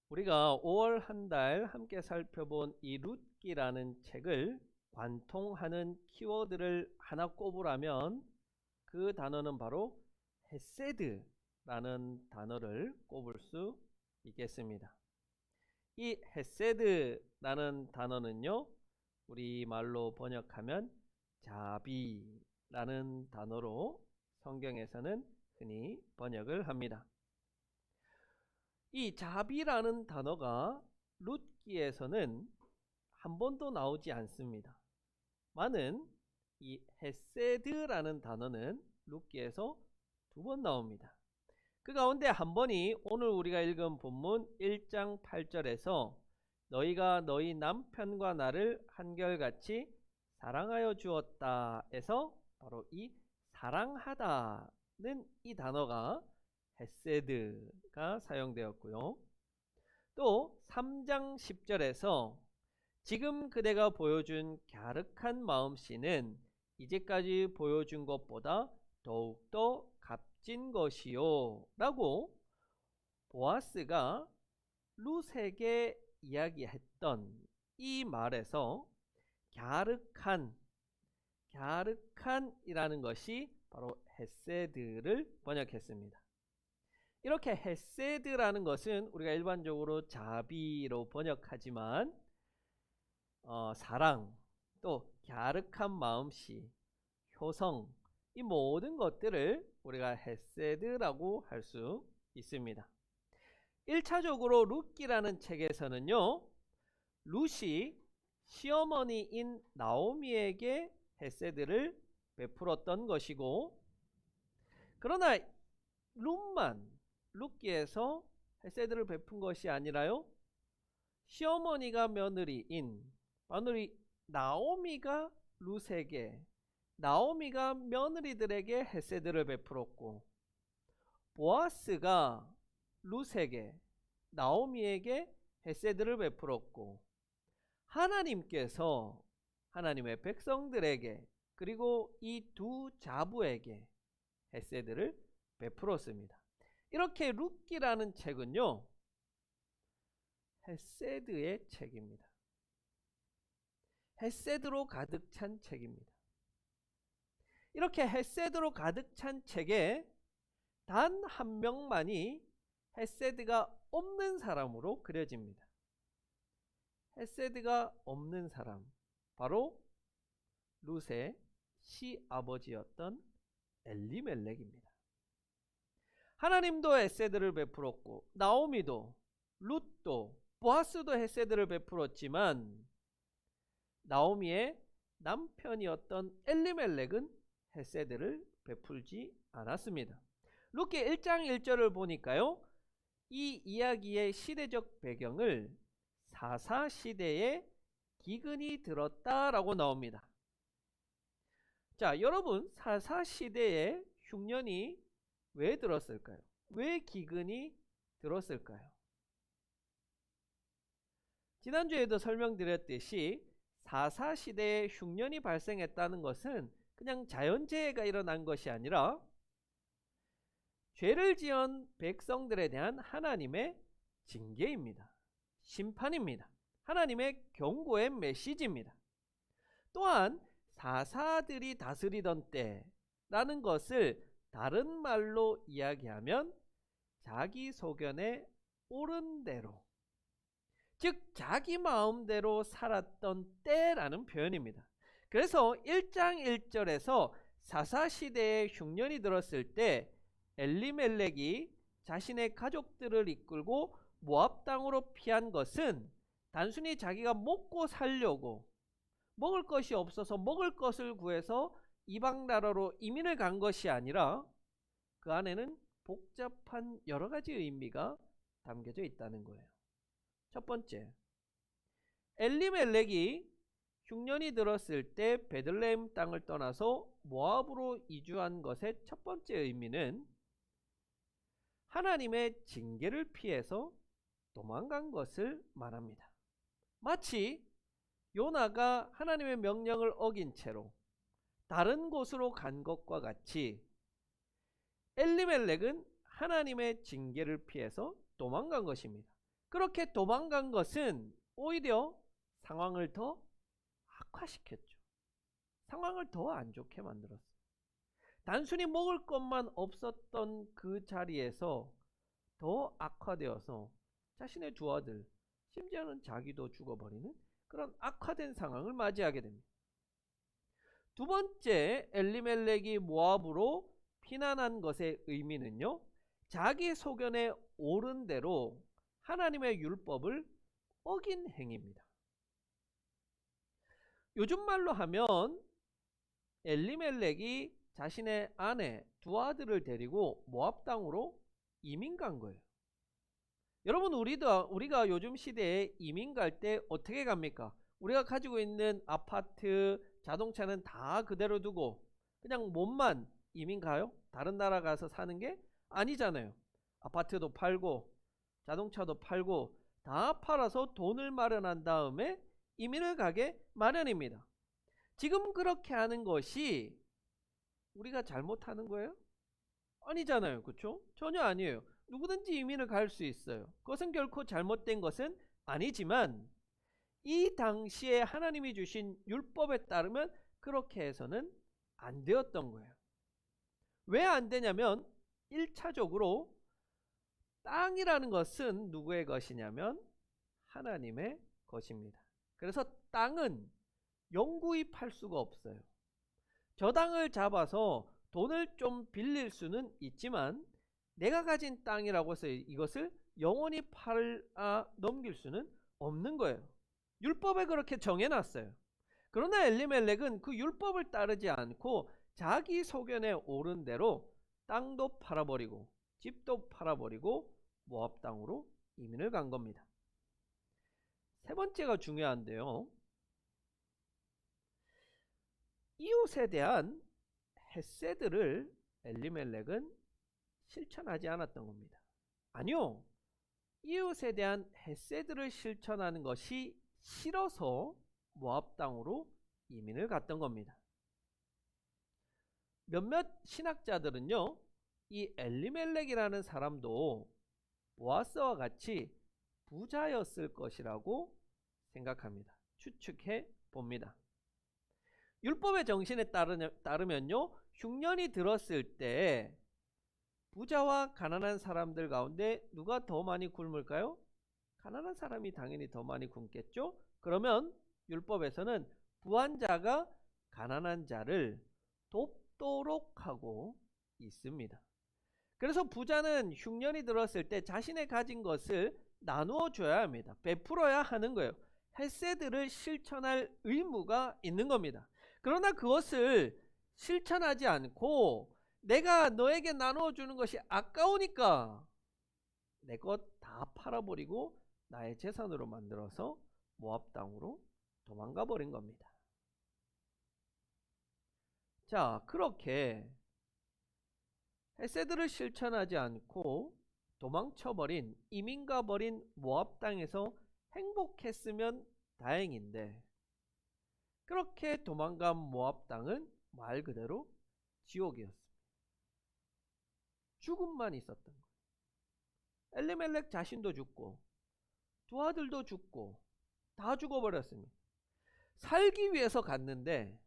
우리가 5월 한 달 함께 살펴본 이 룻기라는 책을 관통하는 키워드를 하나 꼽으라면 그 단어는 바로 헤세드라는 단어를 꼽을 수 있겠습니다. 이 헤세드라는 단어는요, 우리말로 번역하면 자비라는 단어로 성경에서는 흔히 번역을 합니다. 이 자비라는 단어가 룻기에서는 한 번도 나오지 않습니다. 많은 이 헤세드라는 단어는 룻기에서 2번 나옵니다. 그 가운데 한 번이 오늘 우리가 읽은 본문 1장 8절에서 너희가 너희 남편과 나를 한결같이 사랑하여 주었다에서 바로 이 사랑하다는 이 단어가 헤세드가 사용되었고요. 또 3장 10절에서 지금 그대가 보여준 갸륵한 마음씨는 이제까지 보여준 것보다 더욱더 값진 것이요 라고 보아스가 룻에게 이야기했던 이 말에서 갸륵한이라는 것이 바로 헤세드를 번역했습니다. 이렇게 헤세드라는 것은 우리가 일반적으로 자비로 번역하지만 사랑, 또 갸륵한 마음씨, 효성, 이 모든 것들을 우리가 헤세드라고 할 수 있습니다. 1차적으로 룻기라는 책에서는요, 룻이 시어머니인 나오미에게 헤세드를 베풀었던 것이고, 그러나 룻기에서 헤세드를 베푼 것이 아니라요, 시어머니가 며느리인 나오미가 룻에게, 나오미가 며느리들에게 헤세드를 베풀었고, 보아스가 룻에게, 나오미에게 헤세드를 베풀었고, 하나님께서 하나님의 백성들에게, 그리고 이 두 자부에게 헤세드를 베풀었습니다. 이렇게 룻기라는 책은요, 헤세드의 책입니다. 헤세드로 가득 찬 책입니다. 이렇게 헤세드로 가득 찬 책에 단 한 명만이 헤세드가 없는 사람으로 그려집니다. 헤세드가 없는 사람, 바로 룻의 시아버지였던 엘리멜렉입니다. 하나님도 헤세드를 베풀었고, 나오미도, 룻도, 보아스도 헤세드를 베풀었지만 나오미의 남편이었던 엘리멜렉은 헤세드를 베풀지 않았습니다. 룻기 1장 1절을 보니까요, 이 이야기의 시대적 배경을 사사시대에 기근이 들었다라고 나옵니다. 자, 여러분, 사사시대에 흉년이 왜 들었을까요? 왜 기근이 들었을까요? 지난주에도 설명드렸듯이 사사시대에 흉년이 발생했다는 것은 그냥 자연재해가 일어난 것이 아니라 죄를 지은 백성들에 대한 하나님의 징계입니다. 심판입니다. 하나님의 경고의 메시지입니다. 또한 사사들이 다스리던 때라는 것을 다른 말로 이야기하면 자기 소견에 옳은 대로, 즉 자기 마음대로 살았던 때라는 표현입니다. 그래서 1장 1절에서 사사시대에 흉년이 들었을 때 엘리멜렉이 자신의 가족들을 이끌고 모압 땅으로 피한 것은 단순히 자기가 먹고 살려고, 먹을 것이 없어서 먹을 것을 구해서 이방 나라로 이민을 간 것이 아니라 그 안에는 복잡한 여러 가지 의미가 담겨져 있다는 거예요. 첫 번째, 엘리멜렉이 흉년이 들었을 때 베들레헴 땅을 떠나서 모압으로 이주한 것의 첫 번째 의미는 하나님의 징계를 피해서 도망간 것을 말합니다. 마치 요나가 하나님의 명령을 어긴 채로 다른 곳으로 간 것과 같이 엘리멜렉은 하나님의 징계를 피해서 도망간 것입니다. 그렇게 도망간 것은 오히려 상황을 더 악화시켰죠. 상황을 더 안 좋게 만들었어요. 단순히 먹을 것만 없었던 그 자리에서 더 악화되어서 자신의 두 아들, 심지어는 자기도 죽어버리는 그런 악화된 상황을 맞이하게 됩니다. 두 번째, 엘리멜렉이 모압으로 피난한 것의 의미는요, 자기 소견에 옳은 대로 하나님의 율법을 어긴 행위입니다. 요즘 말로 하면 엘리멜렉이 자신의 아내, 두 아들을 데리고 모압 땅으로 이민 간 거예요. 여러분, 우리가 요즘 시대에 이민 갈 때 어떻게 갑니까? 우리가 가지고 있는 아파트, 자동차는 다 그대로 두고 그냥 몸만 이민 가요? 다른 나라 가서 사는 게 아니잖아요. 아파트도 팔고 자동차도 팔고 다 팔아서 돈을 마련한 다음에 이민을 가게 마련입니다. 지금 그렇게 하는 것이 우리가 잘못하는 거예요? 아니잖아요. 그렇죠? 전혀 아니에요. 누구든지 이민을 갈 수 있어요. 그것은 결코 잘못된 것은 아니지만 이 당시에 하나님이 주신 율법에 따르면 그렇게 해서는 안 되었던 거예요. 왜 안 되냐면 1차적으로 땅이라는 것은 누구의 것이냐면 하나님의 것입니다. 그래서 땅은 영구히 팔 수가 없어요. 저 땅을 잡아서 돈을 좀 빌릴 수는 있지만 내가 가진 땅이라고 해서 이것을 영원히 넘길 수는 없는 거예요. 율법에 그렇게 정해놨어요. 그러나 엘리멜렉은 그 율법을 따르지 않고 자기 소견에 옳은 대로 땅도 팔아버리고 집도 팔아버리고 모압 땅으로 이민을 간 겁니다. 세 번째가 중요한데요. 이웃에 대한 헤세드를 엘리멜렉은 실천하지 않았던 겁니다. 아니요. 이웃에 대한 헤세드를 실천하는 것이 싫어서 모압 땅으로 이민을 갔던 겁니다. 몇몇 신학자들은요, 이 엘리멜렉이라는 사람도 보아스와 같이 부자였을 것이라고 생각합니다. 추측해 봅니다. 율법의 정신에 따르면요, 흉년이 들었을 때 부자와 가난한 사람들 가운데 누가 더 많이 굶을까요? 가난한 사람이 당연히 더 많이 굶겠죠? 그러면 율법에서는 부한 자가 가난한 자를 돕도록 하고 있습니다. 그래서 부자는 흉년이 들었을 때 자신의 가진 것을 나누어 줘야 합니다. 베풀어야 하는 거예요. 헤세드를 실천할 의무가 있는 겁니다. 그러나 그것을 실천하지 않고 내가 너에게 나누어 주는 것이 아까우니까 내 것 다 팔아버리고 나의 재산으로 만들어서 모압 땅으로 도망가 버린 겁니다. 자, 그렇게 헤세드를 실천하지 않고 도망쳐버린, 이민 가버린 모압 땅에서 행복했으면 다행인데 그렇게 도망간 모압 땅은 말 그대로 지옥이었습니다. 죽음만 있었던 거예요. 엘리멜렉 자신도 죽고 두 아들도 죽고 다 죽어버렸습니다. 살기 위해서 갔는데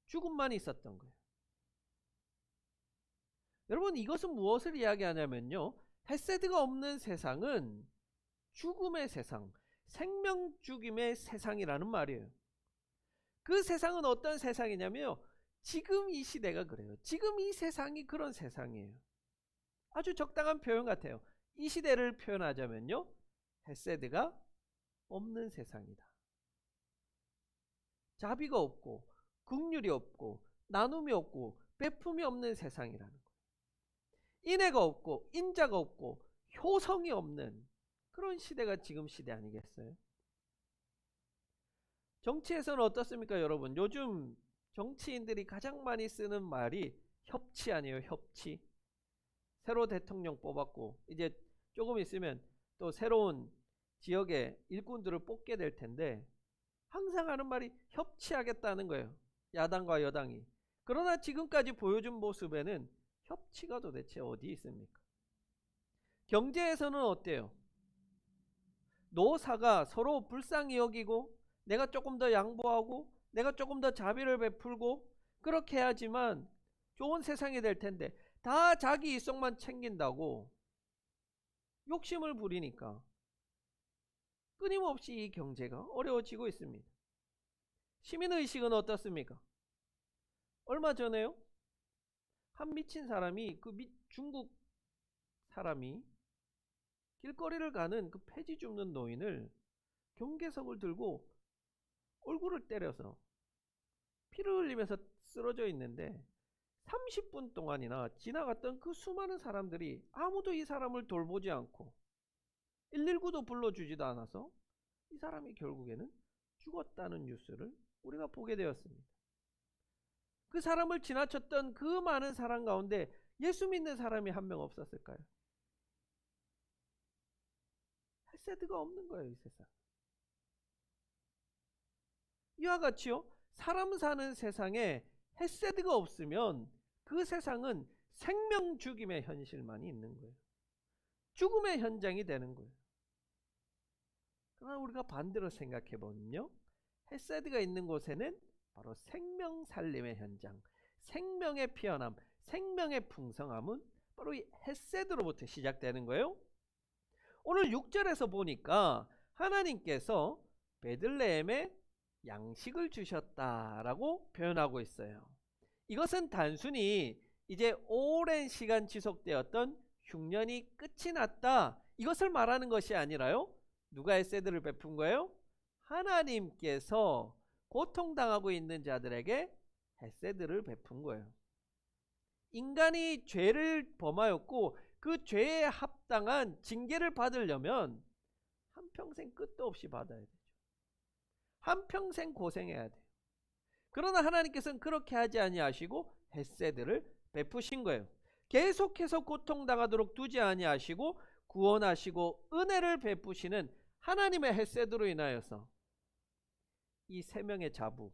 죽음만 있었던 거예요. 여러분, 이것은 무엇을 이야기하냐면요, 헤세드가 없는 세상은 죽음의 세상, 생명 죽임의 세상이라는 말이에요. 그 세상은 어떤 세상이냐면요, 지금 이 시대가 그래요. 지금 이 세상이 그런 세상이에요. 아주 적당한 표현 같아요. 이 시대를 표현하자면요, 헤세드가 없는 세상이다. 자비가 없고 긍휼이 없고 나눔이 없고 베품이 없는 세상이라는 거예요. 인애가 없고 인자가 없고 효성이 없는 그런 시대가 지금 시대 아니겠어요? 정치에서는 어떻습니까, 여러분? 요즘 정치인들이 가장 많이 쓰는 말이 협치 아니에요? 협치. 새로 대통령 뽑았고 이제 조금 있으면 또 새로운 지역의 일꾼들을 뽑게 될 텐데 항상 하는 말이 협치하겠다는 거예요. 야당과 여당이. 그러나 지금까지 보여준 모습에는 협치가 도대체 어디 있습니까? 경제에서는 어때요? 노사가 서로 불쌍히 여기고 내가 조금 더 양보하고 내가 조금 더 자비를 베풀고 그렇게 해야지만 좋은 세상이 될 텐데 다 자기 이성만 챙긴다고 욕심을 부리니까 끊임없이 이 경제가 어려워지고 있습니다. 시민의식은 어떻습니까? 얼마 전에요? 한 미친 사람이 중국 사람이 길거리를 가는 그 폐지 줍는 노인을 경계석을 들고 얼굴을 때려서 피를 흘리면서 쓰러져 있는데 30분 동안이나 지나갔던 그 수많은 사람들이 아무도 이 사람을 돌보지 않고 119도 불러주지도 않아서 이 사람이 결국에는 죽었다는 뉴스를 우리가 보게 되었습니다. 그 사람을 지나쳤던 그 많은 사람 가운데 예수 믿는 사람이 한 명 없었을까요? 헤세드가 없는 거예요, 이 세상. 이와 같이요, 사람 사는 세상에 헤세드가 없으면 그 세상은 생명 죽임의 현실만이 있는 거예요. 죽음의 현장이 되는 거예요. 그러나 우리가 반대로 생각해 보면요, 헤세드가 있는 곳에는 바로 생명 살림의 현장, 생명의 피어남, 생명의 풍성함은 바로 이 헤세드로부터 시작되는 거예요. 오늘 6절에서 보니까 하나님께서 베들레헴에 양식을 주셨다라고 표현하고 있어요. 이것은 단순히 이제 오랜 시간 지속되었던 흉년이 끝이 났다, 이것을 말하는 것이 아니라요, 누가 헤세드를 베푼 거예요? 하나님께서 고통당하고 있는 자들에게 헤세드를 베푼 거예요. 인간이 죄를 범하였고 그 죄에 합당한 징계를 받으려면 한평생 끝도 없이 받아야 되죠. 한평생 고생해야 돼요. 그러나 하나님께서는 그렇게 하지 아니하시고 헤세드를 베푸신 거예요. 계속해서 고통당하도록 두지 아니하시고 구원하시고 은혜를 베푸시는 하나님의 헤세드로 인하여서 이 세 명의 자부,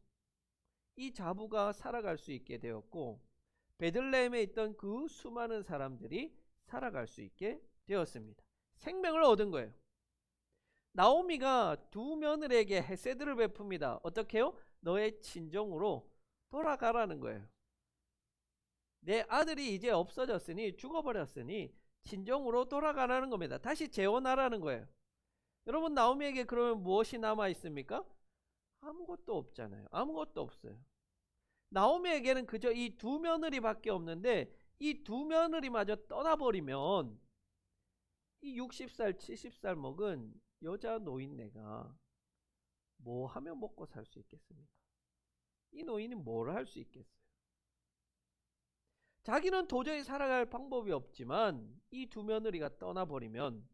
이 자부가 살아갈 수 있게 되었고 베들레헴에 있던 그 수많은 사람들이 살아갈 수 있게 되었습니다. 생명을 얻은 거예요. 나오미가 두 며느리에게 헤세드를 베풉니다. 어떻게 해요? 너의 친정으로 돌아가라는 거예요. 내 아들이 이제 없어졌으니, 죽어버렸으니 친정으로 돌아가라는 겁니다. 다시 재혼하라는 거예요. 여러분, 나오미에게 그러면 무엇이 남아 있습니까? 아무것도 없잖아요. 아무것도 없어요. 나오미에게는 그저 이 두 며느리밖에 없는데 이 두 며느리마저 떠나버리면 이 60살 70살 먹은 여자 노인네가 뭐 하며 먹고 살 수 있겠습니까? 이 노인이 뭘 할 수 있겠어요? 자기는 도저히 살아갈 방법이 없지만 이 두 며느리가 떠나버리면,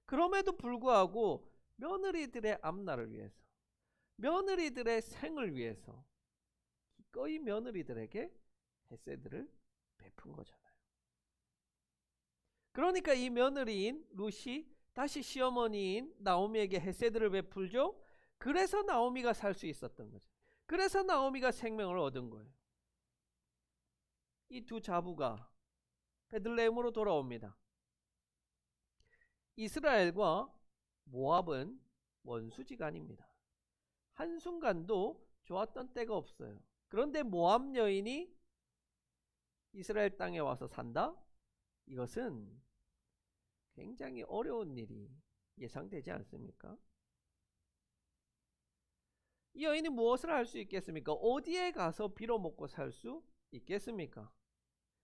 그럼에도 불구하고 며느리들의 앞날을 위해서, 며느리들의 생을 위해서 기꺼이 며느리들에게 헤세드를 베푼 거잖아요. 그러니까 이 며느리인 룻이 다시 시어머니인 나오미에게 헤세드를 베풀죠. 그래서 나오미가 살 수 있었던 거죠. 그래서 나오미가 생명을 얻은 거예요. 이 두 자부가 베들레헴으로 돌아옵니다. 이스라엘과 모압은 원수지간입니다. 한순간도 좋았던 때가 없어요. 그런데 모압 여인이 이스라엘 땅에 와서 산다? 이것은 굉장히 어려운 일이 예상되지 않습니까? 이 여인이 무엇을 할 수 있겠습니까? 어디에 가서 빌어먹고 살 수 있겠습니까?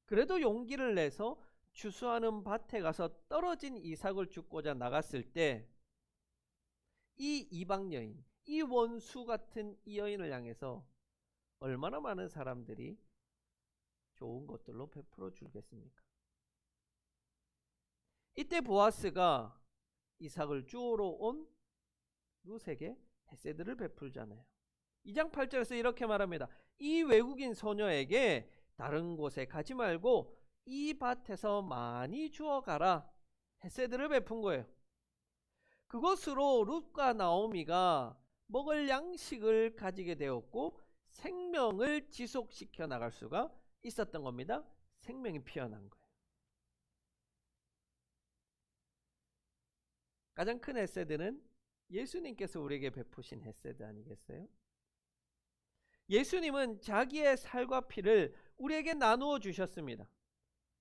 그래도 용기를 내서 추수하는 밭에 가서 떨어진 이삭을 줍고자 나갔을 때 이 이방 여인, 이 원수 같은 이 여인을 향해서 얼마나 많은 사람들이 좋은 것들로 베풀어 주겠습니까? 이때 보아스가 이삭을 주우러 온 룻에게 헤세드를 베풀잖아요. 2장 8절에서 이렇게 말합니다. 이 외국인 소녀에게 다른 곳에 가지 말고 이 밭에서 많이 주워가라. 헤세드를 베푼 거예요. 그것으로 룻과 나오미가 먹을 양식을 가지게 되었고 생명을 지속시켜 나갈 수가 있었던 겁니다. 생명이 피어난 거예요. 가장 큰 헤세드는 예수님께서 우리에게 베푸신 헤세드 아니겠어요? 예수님은 자기의 살과 피를 우리에게 나누어 주셨습니다.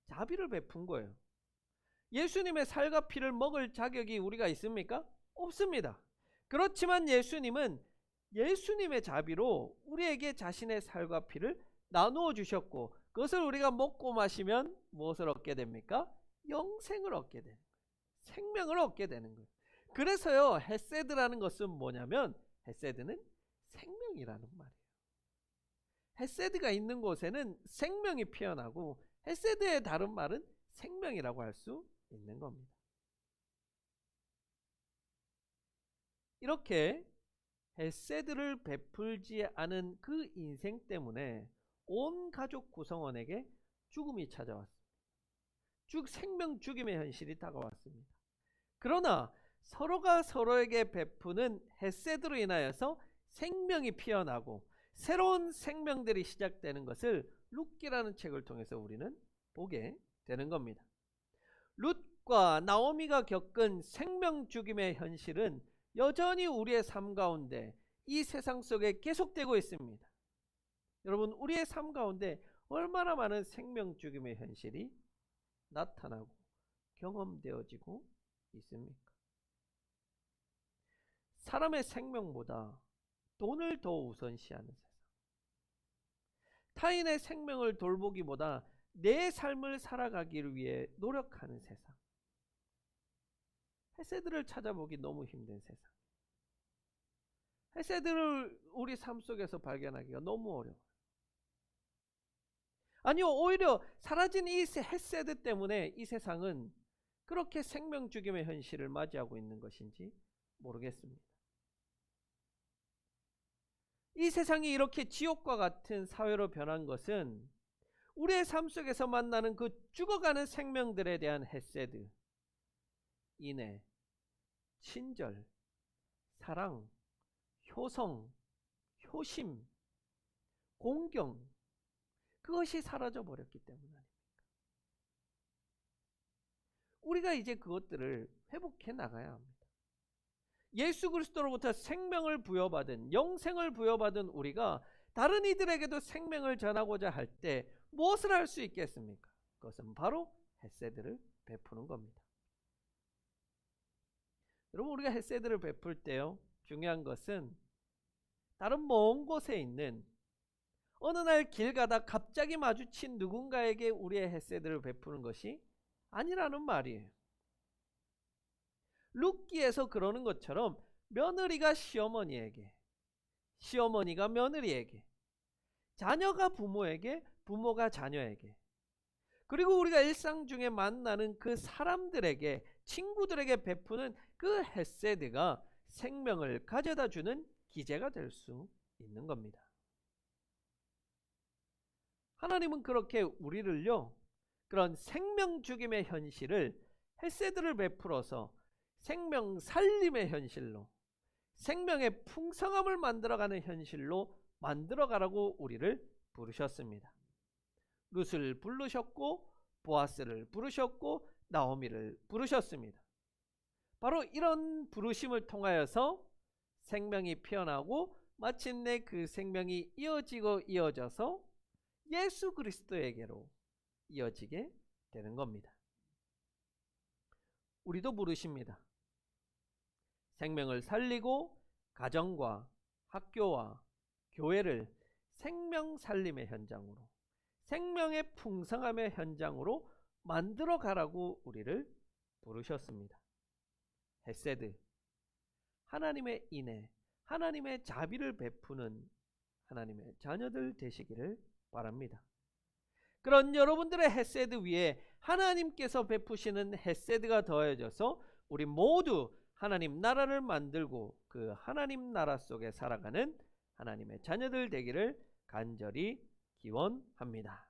자비를 베푼 거예요. 예수님의 살과 피를 먹을 자격이 우리가 있습니까? 없습니다. 그렇지만 예수님은 예수님의 자비로 우리에게 자신의 살과 피를 나누어 주셨고, 그것을 우리가 먹고 마시면 무엇을 얻게 됩니까? 영생을 얻게 되는 거예요. 생명을 얻게 되는 거예요. 그래서요, 헤세드라는 것은 뭐냐면, 헤세드는 생명이라는 말이에요. 헤세드가 있는 곳에는 생명이 피어나고, 헤세드의 다른 말은 생명이라고 할 수 있는 겁니다. 이렇게 헤세드를 베풀지 않은 그 인생 때문에 온 가족 구성원에게 죽음이 찾아왔습니다. 생명 죽임의 현실이 다가왔습니다. 그러나 서로가 서로에게 베푸는 헤세드로 인하여서 생명이 피어나고 새로운 생명들이 시작되는 것을 룻기라는 책을 통해서 우리는 보게 되는 겁니다. 룻과 나오미가 겪은 생명 죽임의 현실은 여전히 우리의 삶 가운데 이 세상 속에 계속되고 있습니다. 여러분, 우리의 삶 가운데 얼마나 많은 생명 죽임의 현실이 나타나고 경험되어지고 있습니까? 사람의 생명보다 돈을 더 우선시하는 세상, 타인의 생명을 돌보기보다 내 삶을 살아가기 위해 노력하는 세상, 헤세드를 찾아보기 너무 힘든 세상, 헤세드를 우리 삶 속에서 발견하기가 너무 어려워요. 아니요, 오히려 사라진 이 헤세드 때문에 이 세상은 그렇게 생명 죽임의 현실을 맞이하고 있는 것인지 모르겠습니다. 이 세상이 이렇게 지옥과 같은 사회로 변한 것은 우리의 삶 속에서 만나는 그 죽어가는 생명들에 대한 헤세드, 인애, 친절, 사랑, 효성, 효심, 공경, 그것이 사라져 버렸기 때문 아닙니까? 우리가 이제 그것들을 회복해 나가야 합니다. 예수 그리스도로부터 생명을 부여받은, 영생을 부여받은 우리가 다른 이들에게도 생명을 전하고자 할 때 무엇을 할 수 있겠습니까? 그것은 바로 헤세드를 베푸는 겁니다. 여러분, 우리가 헤세드를 베풀 때요, 중요한 것은 다른 먼 곳에 있는 어느 날 길 가다 갑자기 마주친 누군가에게 우리의 헤세드를 베푸는 것이 아니라는 말이에요. 룻기에서 그러는 것처럼 며느리가 시어머니에게, 시어머니가 며느리에게, 자녀가 부모에게, 부모가 자녀에게, 그리고 우리가 일상 중에 만나는 그 사람들에게, 친구들에게 베푸는 그 헤세드가 생명을 가져다 주는 기제가 될 수 있는 겁니다. 하나님은 그렇게 우리를요, 그런 생명 죽임의 현실을 헤세드를 베풀어서 생명 살림의 현실로, 생명의 풍성함을 만들어가는 현실로 만들어가라고 우리를 부르셨습니다. 룻을 부르셨고, 보아스를 부르셨고, 나오미를 부르셨습니다. 바로 이런 부르심을 통하여서 생명이 피어나고 마침내 그 생명이 이어지고 이어져서 예수 그리스도에게로 이어지게 되는 겁니다. 우리도 부르십니다. 생명을 살리고 가정과 학교와 교회를 생명 살림의 현장으로, 생명의 풍성함의 현장으로 만들어 가라고 우리를 부르셨습니다. 헤세드, 하나님의 인애, 하나님의 자비를 베푸는 하나님의 자녀들 되시기를 바랍니다. 그런 여러분들의 헤세드 위에 하나님께서 베푸시는 헤세드가 더해져서 우리 모두 하나님 나라를 만들고 그 하나님 나라 속에 살아가는 하나님의 자녀들 되기를 간절히 기원합니다.